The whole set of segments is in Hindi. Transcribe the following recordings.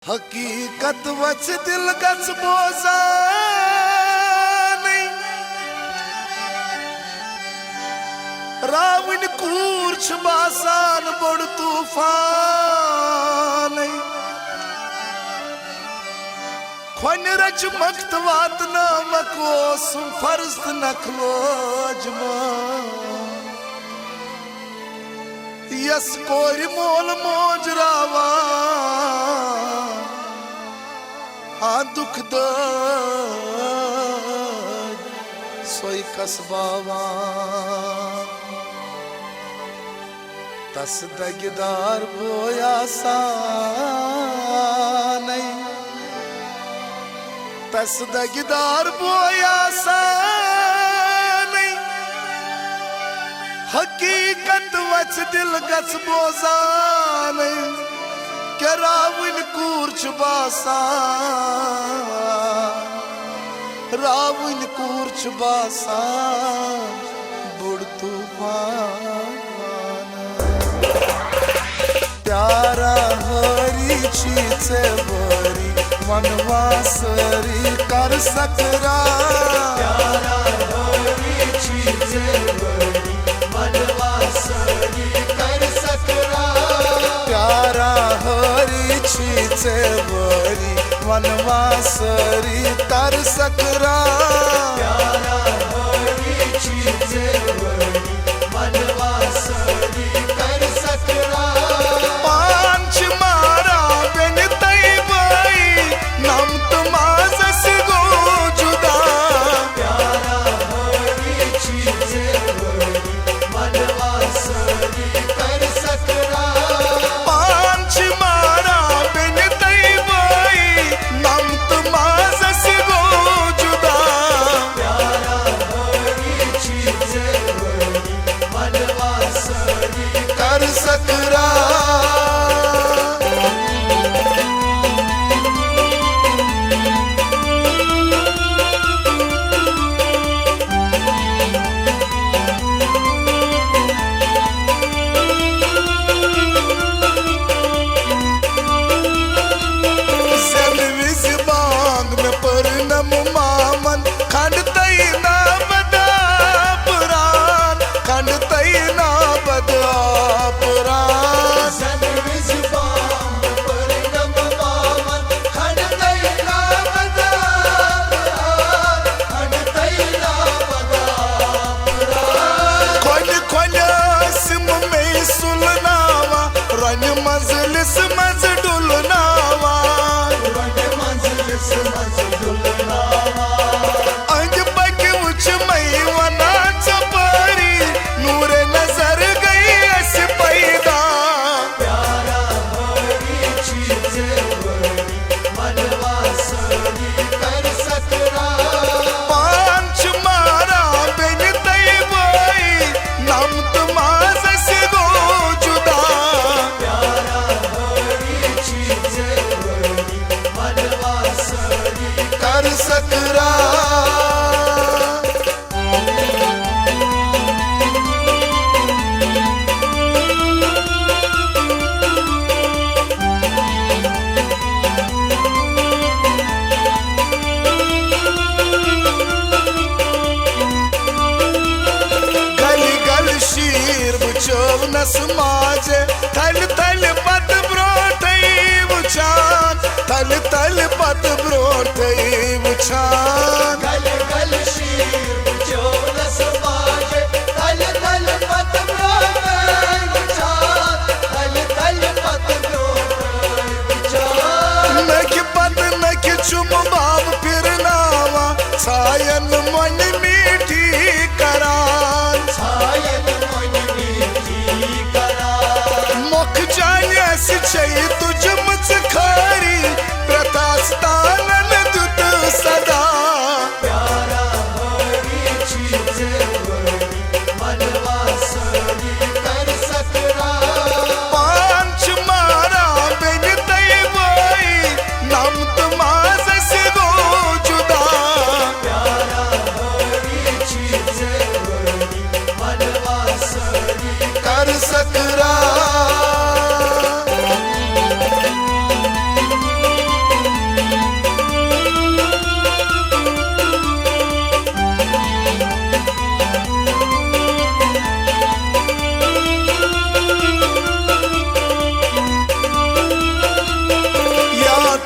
हकीकत वच दिल गच बोजानी रावण कूर्च बासान बड़ तूफान खन रच मक्त वात नामक ओसुम फर्ज नखलोजमा यस कोर मोल मोजरावा आ दुख दर्द सोई कसबावा तस दगदार बोया सानई तस दगदार बोया सानई हकीकत वच दिल गच बोजानई के रावण कूर्च बासान रावण कूर्च बासान बुड़ तूफान प्यारा हरी चीचे बरी मनवासरी कर सकरा प्यारा हरी चीचे बरी मनवासरी कर सकरा प्यारा हरी चीचे बरी मनवासरी तर सकरा प्यारा हरी चीचे बरी मनवासरी कर सकरा पांच मारा बिन तई बाई नाम तुमाजस गो जुदा प्यारा हरी चीचे बरी मनवासरी कर सकरा पांच मारा बिन तई बाई नाम तुमाजस गो जुदा प्यारा हरी चीचे बरी मनवासरी कर सकरा मंजिलिस मज डुलनावा मंजिलिस मज डुलनावा अंग पग उच मई वना चपरी नूरे नजर गई ऐस पैदा प्यारा हरी चीचे बरी मनवासरी कर सकरा पांच मारा बिन तई बाई नाम तुमाजस गो जुदा प्यारा हरी चीचे बरी मनवासरी कर सकरा गली गल शीर बुचोव नस माजे थल थल पत ब्रोटई बुचान थल थल पत ब्रोटई बुचान गल गल शीर चोलस बाजे तल तल पत ब्रोटे विचार तल तल पत ब्रोटे विचार नख पत नख चुम बाब फिर नावा छायन मन मीठी करान छायन मन मीठी करा मुख जाने से छई तुझ मुझ खारी प्रतास्तानन दुत सदा प्यारा हरी चीचे बरी मनवासरी कर सकरा पांच मारा बिन तई बाई नाम तुमाजस गो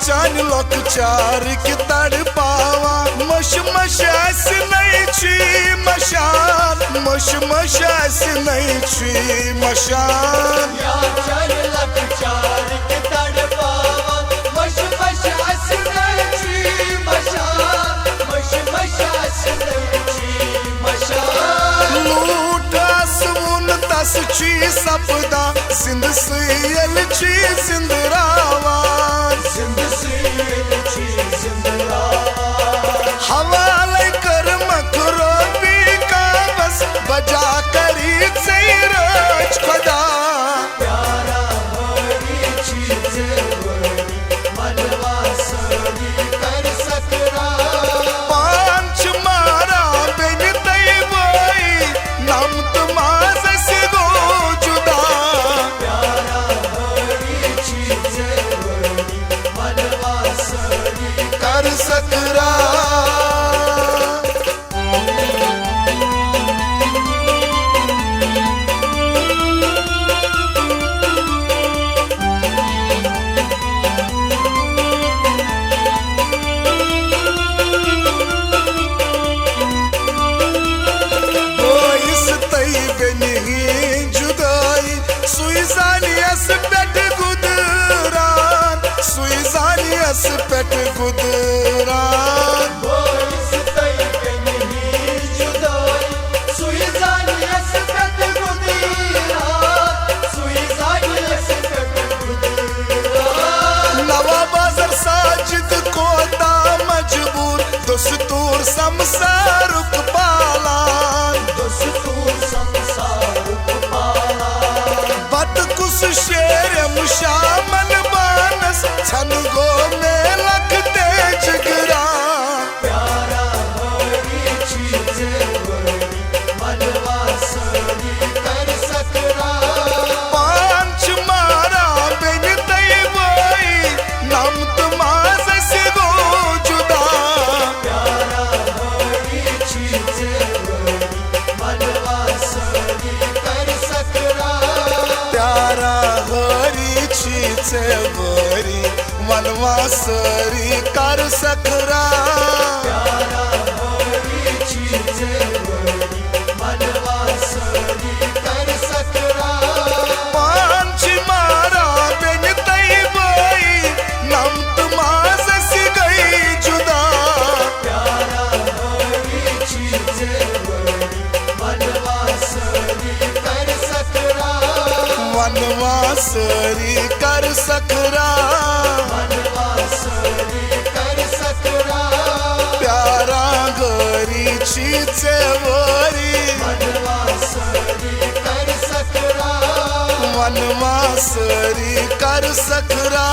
चान लोकचार की तड़ पावा मश मशास नहीं छी मशान मश मशास नहीं छी मशान या चल लख चार के तड़ पावा मश मश हस नची मशान मश मश हस नची मशान लूटास उन तस छी सपदा सिंध सियल छी सिंधरावान जिंद सील छी जिंदरावा हवाले कर मकरो भी का बस बजा करी रोज खुदा प्यारा हरी चीज बड़ी मनवा सड़ी कर सकरा पांच मारा बिन तई बोई नाम तुमाज से गो जुदा प्यारा हरी चीज बड़ी मनवा सड़ी कर सकरा बोइस तई बेनी जुदाई सुइजानियस पेट गुदरान सुइजानियस पेट गुदरान बोइस तई के नहीं जुदाई सुई जानियस कत गुदीरा सुई जानियस कत गुदीरा नवा बाजार साजिद कोता मजबूर दस्तूर समसारुक पालान दस्तूर संसार पाला बत कुस शेर मुशामल बानस छन गो में लख तेज गिरा प्यारा हरी चीज बड़ी मनवा सड़ी कर सकरा पांच मारा बिन तई बोई नाम तुमाज से गो जुदा प्यारा हरी चीज बड़ी मनवा सड़ी कर सकरा प्यारा हरी चीज बरी मनवा सरी कर सकरा प्यारा हरी चीज बड़ी मनवा सड़ी कर सकरा पांच मारा बिन तई बोई नाम तुमाज से गई जुदा प्यारा हरी चीज बड़ी मनवा सड़ी कर सकरा मनवा सरी कर सकरा मनवा सड़ी कर सकरा प्यारा गरी चीज बरी मनवा सड़ी कर सकरा मनवा सरी कर सकरा